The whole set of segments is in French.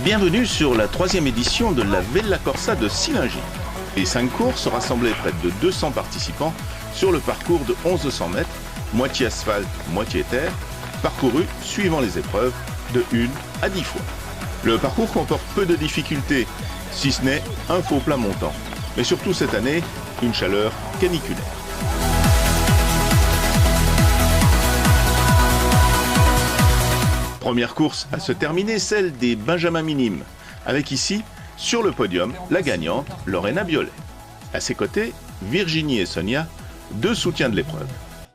Bienvenue sur la 3e édition de la Vella Corsa de Sillingy. Les 5 courses rassemblaient près de 200 participants sur le parcours de 1100 mètres, moitié asphalte, moitié terre, parcouru suivant les épreuves de 1 à 10 fois. Le parcours comporte peu de difficultés, si ce n'est un faux plat montant, mais surtout cette année, une chaleur caniculaire. Première course à se terminer, celle des Benjamins minimes, avec ici, sur le podium, la gagnante, Lorena Biolay. À ses côtés, Virginie et Sonia, 2 soutiens de l'épreuve.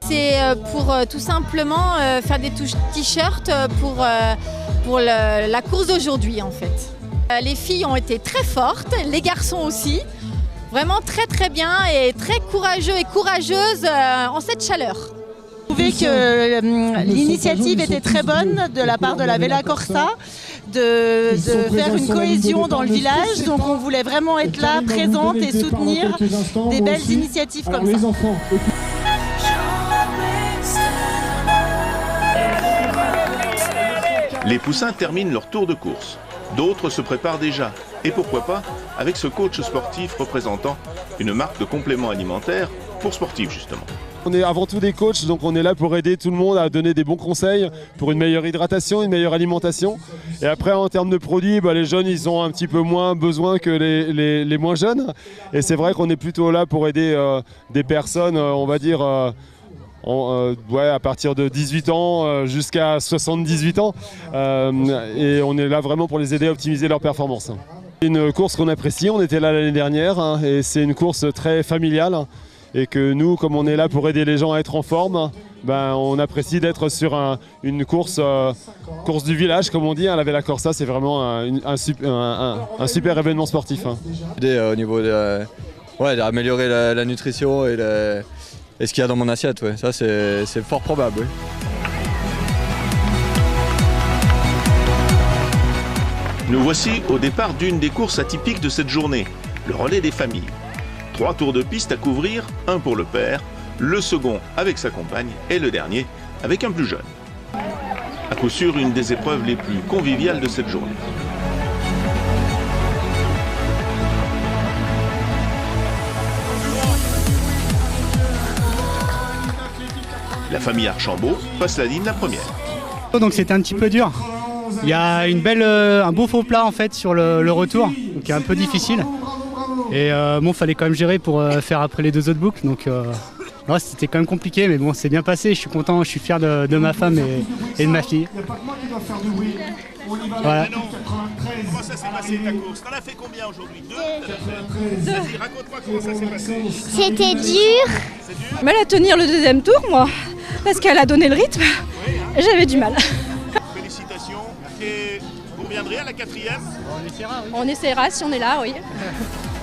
C'est pour tout simplement faire des t-shirts pour la course d'aujourd'hui en fait. Les filles ont été très fortes, les garçons aussi, vraiment très bien et très courageux et courageuses en cette chaleur. Je trouvais que l'initiative était très bonne de la part de la Vella Corsa, de faire une cohésion dans le village. Donc on voulait vraiment être là, présente et soutenir des belles initiatives comme ça. Les poussins terminent leur tour de course. D'autres se préparent déjà. Et pourquoi pas avec ce coach sportif représentant une marque de compléments alimentaires pour sportifs justement. On est avant tout des coachs, donc on est là pour aider tout le monde à donner des bons conseils pour une meilleure hydratation, une meilleure alimentation. Et après en termes de produits, les jeunes ils ont un petit peu moins besoin que les moins jeunes. Et c'est vrai qu'on est plutôt là pour aider des personnes, on va dire, à partir de 18 ans jusqu'à 78 ans. Et on est là vraiment pour les aider à optimiser leur performance. C'est une course qu'on apprécie, on était là l'année dernière et c'est une course très familiale. Et que nous, comme on est là pour aider les gens à être en forme, on apprécie d'être sur une course du village, comme on dit. La Vella Corsa, c'est vraiment un super événement sportif. Au niveau d'améliorer la nutrition et ce qu'il y a dans mon assiette, ouais. Ça c'est fort probable. Oui. Nous voici au départ d'une des courses atypiques de cette journée, le relais des familles. 3 tours de piste à couvrir, un pour le père, le second avec sa compagne et le dernier avec un plus jeune. À coup sûr, une des épreuves les plus conviviales de cette journée. La famille Archambault passe la ligne la première. Donc c'était un petit peu dur. Il y a un beau faux plat en fait sur le retour, donc qui est un peu difficile. Et fallait quand même gérer pour faire après les 2 autres boucles, donc c'était quand même compliqué, mais bon, c'est bien passé, je suis content, je suis fier de ma femme et de ma fille. Voilà. Comment ça s'est passé ta course? T'en as fait combien aujourd'hui? 2. Vas-y, raconte-moi comment ça s'est passé. C'était dur. C'est dur. Mais à tenir le 2e tour, moi, parce qu'elle a donné le rythme, j'avais du mal. Félicitations. Et vous reviendrez à la 4e? On essaiera, oui. On essaiera si on est là, oui.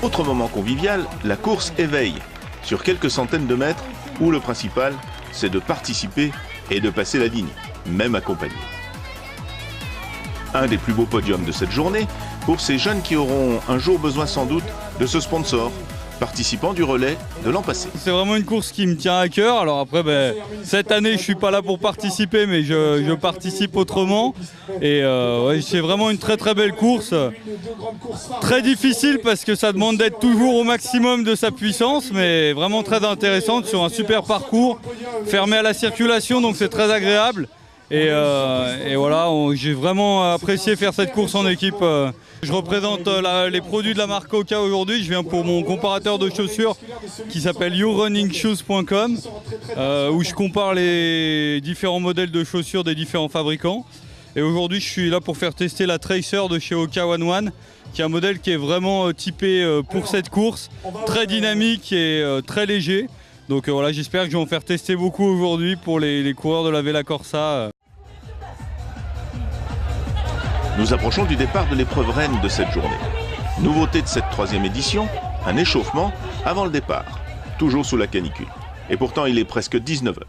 Autre moment convivial, la course éveille, sur quelques centaines de mètres, où le principal, c'est de participer et de passer la ligne, même accompagné. Un des plus beaux podiums de cette journée, pour ces jeunes qui auront un jour besoin sans doute de ce sponsor, participant du relais de l'an passé. C'est vraiment une course qui me tient à cœur. Alors après, cette année, je ne suis pas là pour participer, mais je participe autrement. Et c'est vraiment une très belle course. Très difficile parce que ça demande d'être toujours au maximum de sa puissance, mais vraiment très intéressante sur un super parcours, fermé à la circulation, donc c'est très agréable. Et voilà, j'ai vraiment apprécié faire cette course en équipe. Je représente les produits de la marque Hoka aujourd'hui. Je viens pour mon comparateur de chaussures qui s'appelle yourrunningshoes.com où je compare les différents modèles de chaussures des différents fabricants. Et aujourd'hui, je suis là pour faire tester la Tracer de chez Hoka One One, qui est un modèle qui est vraiment typé pour cette course, très dynamique et très léger. Donc voilà, j'espère que je vais en faire tester beaucoup aujourd'hui pour les coureurs de la Vella Corsa. Nous approchons du départ de l'épreuve reine de cette journée. Nouveauté de cette 3e édition, un échauffement avant le départ, toujours sous la canicule. Et pourtant, il est presque 19 h.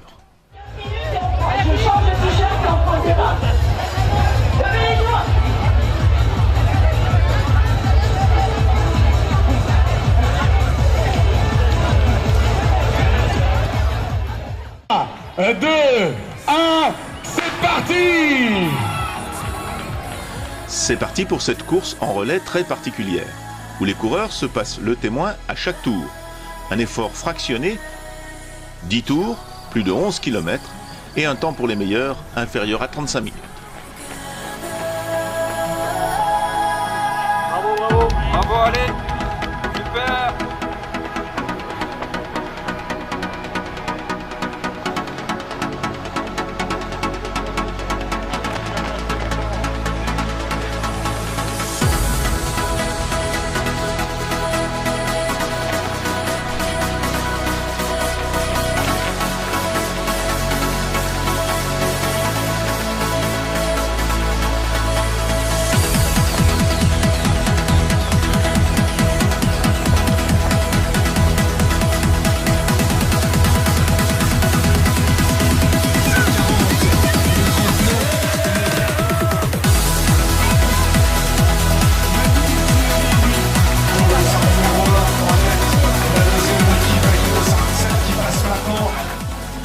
Un, 2, 1, c'est parti! C'est parti pour cette course en relais très particulière, où les coureurs se passent le témoin à chaque tour. Un effort fractionné, 10 tours, plus de 11 km, et un temps pour les meilleurs inférieur à 35 minutes. Bravo, bravo, bravo, allez, super.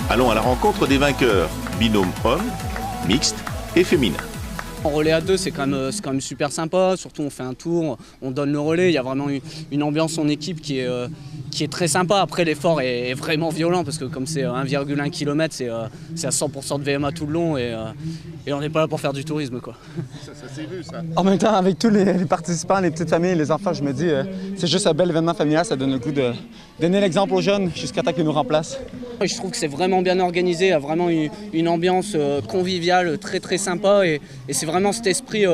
Allons à la rencontre des vainqueurs, binôme hommes, mixte et féminin. En relais à deux, c'est quand même super sympa, surtout on fait un tour, on donne le relais, il y a vraiment une ambiance en équipe qui est très sympa. Après l'effort est vraiment violent parce que comme c'est 1,1 km, c'est à 100% de VMA tout le long et on n'est pas là pour faire du tourisme, quoi. Ça s'est vu, ça. En même temps, avec tous les participants, les petites familles, les enfants, je me dis, c'est juste un bel événement familial, ça donne le goût de donner l'exemple aux jeunes jusqu'à temps qu'ils nous remplacent. Je trouve que c'est vraiment bien organisé, il y a vraiment une ambiance conviviale, très très sympa et c'est vraiment cet esprit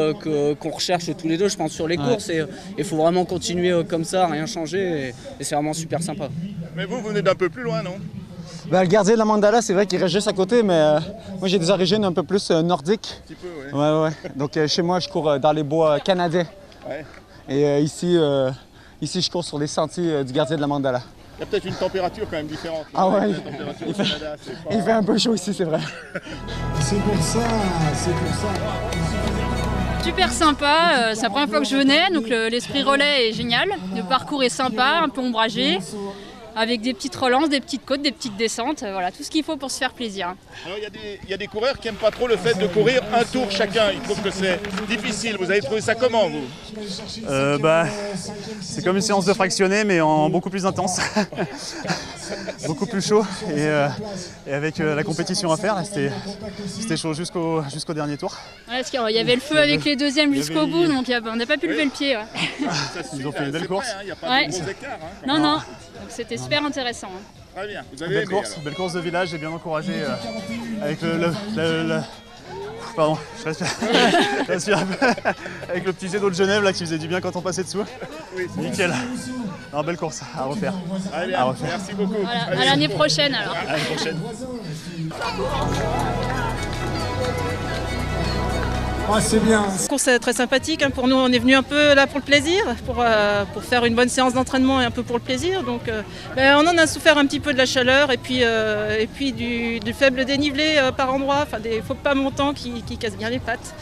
qu'on recherche tous les deux, je pense, sur les courses et il faut vraiment continuer comme ça, rien changer et c'est vraiment super sympa. Mais vous venez d'un peu plus loin, non? Le gardien de la mandala, c'est vrai qu'il reste juste à côté, mais moi j'ai des origines un peu plus nordiques. Un petit peu, ouais. Ouais. Donc chez moi, je cours dans les bois canadiens. Ouais. Et ici, je cours sur les sentiers du gardien de la mandala. Il y a peut-être une température quand même différente. Ah ouais, il fait un peu chaud ici, c'est vrai. C'est pour ça. Super sympa, c'est la première fois que je venais, donc l'esprit relais est génial. Le parcours est sympa, un peu ombragé, avec des petites relances, des petites côtes, des petites descentes, voilà, tout ce qu'il faut pour se faire plaisir. Alors il y a des coureurs qui n'aiment pas trop le fait de courir un tour chacun, ils trouvent que c'est difficile. Vous avez trouvé ça comment, vous? C'est comme une séance de fractionné, mais en beaucoup plus intense. Beaucoup plus chaud et avec la compétition à faire, c'était chaud jusqu'au dernier tour. Ouais, parce qu'il y avait le feu avec les deuxièmes jusqu'au bout, donc on n'a pas pu lever le pied. Ouais. Ils ont fait une belle course. Il n'y a pas de gros écarts. Non, donc c'était super intéressant. Très bien, vous avez aimé, belle course de village, j'ai bien encouragé avec Pardon, je respire un peu. Avec le petit jet d'eau de Genève là, qui faisait du bien quand on passait dessous. Oui, nickel. Non, belle course à refaire. Très bien, merci beaucoup. Voilà, à l'année prochaine alors. À l'année prochaine. Ah, c'est bien. Course très sympathique. Pour nous, on est venu un peu là pour le plaisir, pour faire une bonne séance d'entraînement et un peu pour le plaisir. Donc, on en a souffert un petit peu de la chaleur et puis du faible dénivelé par endroit, enfin des faux pas montants qui cassent bien les pattes.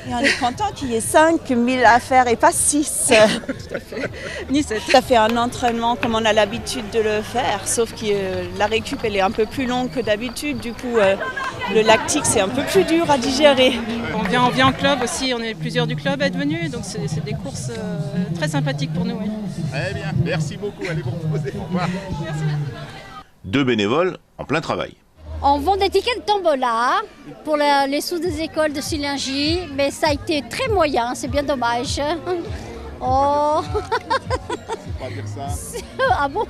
Et on est content qu'il y ait 5000 à faire et pas 6. Tout à fait. Ni 7. Ça fait un entraînement comme on a l'habitude de le faire, sauf que la récup elle est un peu plus longue que d'habitude. Du coup, le lactique c'est un peu plus dur à digérer. On vient en club aussi, on est plusieurs du club à être venus, donc c'est des courses très sympathiques pour nous. Oui. Très bien, merci beaucoup. Allez vous reposer. Au revoir. Merci. 2 bénévoles en plein travail. On vend des tickets de tombola pour les sous des écoles de Silingy, mais ça a été très moyen, c'est bien dommage. Oh. Faut pas dire ça. Ah bon?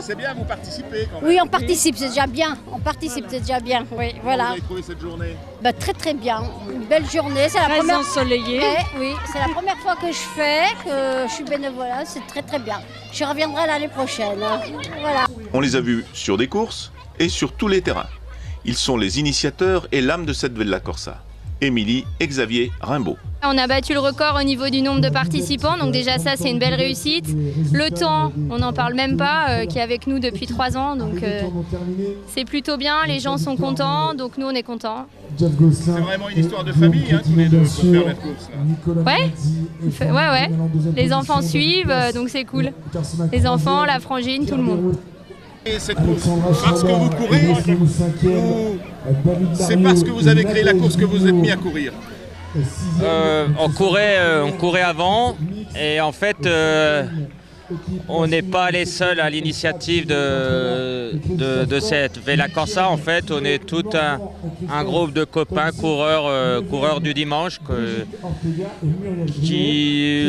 C'est bien, vous participez quand même. Oui, on participe, c'est déjà bien. On participe, c'est déjà bien. Oui, voilà. Vous avez trouvé cette journée? Très très bien. Une belle journée. C'est la première ensoleillée. Oui, c'est la première fois que je suis bénévole. C'est très très bien. Je reviendrai l'année prochaine. Voilà. On les a vus sur des courses et sur tous les terrains. Ils sont les initiateurs et l'âme de cette Vella Corsa. Émilie et Xavier Rimbaud. On a battu le record au niveau du nombre de participants, donc déjà ça c'est une belle réussite. Le temps, on n'en parle même pas, qui est avec nous depuis 3 ans, donc c'est plutôt bien, les gens sont contents, donc nous on est contents. C'est vraiment une histoire de famille, tous les deux, pour faire la course. Ouais, les enfants suivent, donc c'est cool. Les enfants, la frangine, tout le monde. Et cette course, parce que vous courez, ou c'est parce que vous avez créé la course que vous êtes mis à courir? on courait avant et en fait on n'est pas les seuls à l'initiative de cette Vela Corsa. En fait, on est tout un groupe de copains coureurs du dimanche qui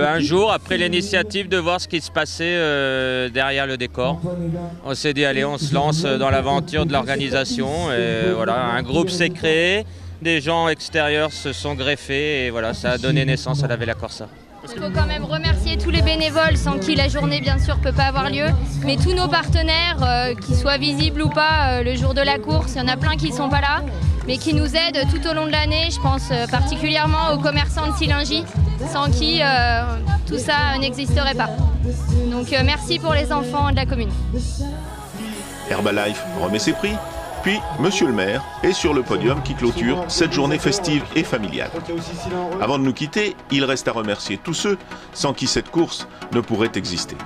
un jour, après l'initiative de voir ce qui se passait derrière le décor, on s'est dit allez, on se lance dans l'aventure de l'organisation. Et voilà, un groupe s'est créé, des gens extérieurs se sont greffés et voilà, ça a donné naissance à la Vela Corsa. Il faut quand même remercier tous les bénévoles sans qui la journée bien sûr peut pas avoir lieu, mais tous nos partenaires, qu'ils soient visibles ou pas le jour de la course, il y en a plein qui ne sont pas là, mais qui nous aident tout au long de l'année. Je pense particulièrement aux commerçants de Sillingy, sans qui tout ça n'existerait pas. Donc merci pour les enfants de la commune. Herbalife remet ses prix. Puis, Monsieur le maire est sur le podium qui clôture cette journée festive et familiale. Avant de nous quitter, il reste à remercier tous ceux sans qui cette course ne pourrait exister.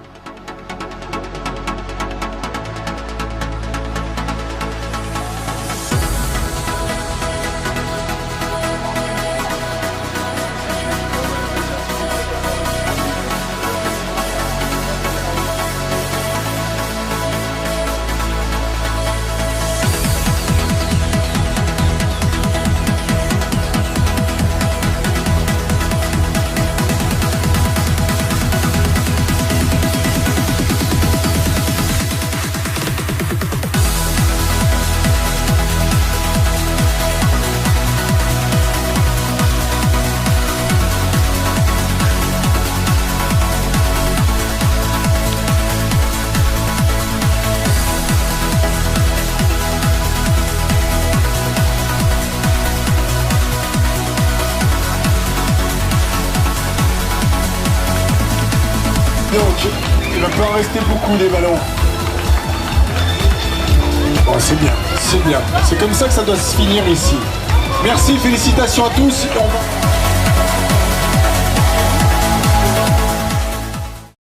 Donc, il va pas en rester beaucoup des ballons. Bon, c'est bien, c'est bien. C'est comme ça que ça doit se finir ici. Merci, félicitations à tous.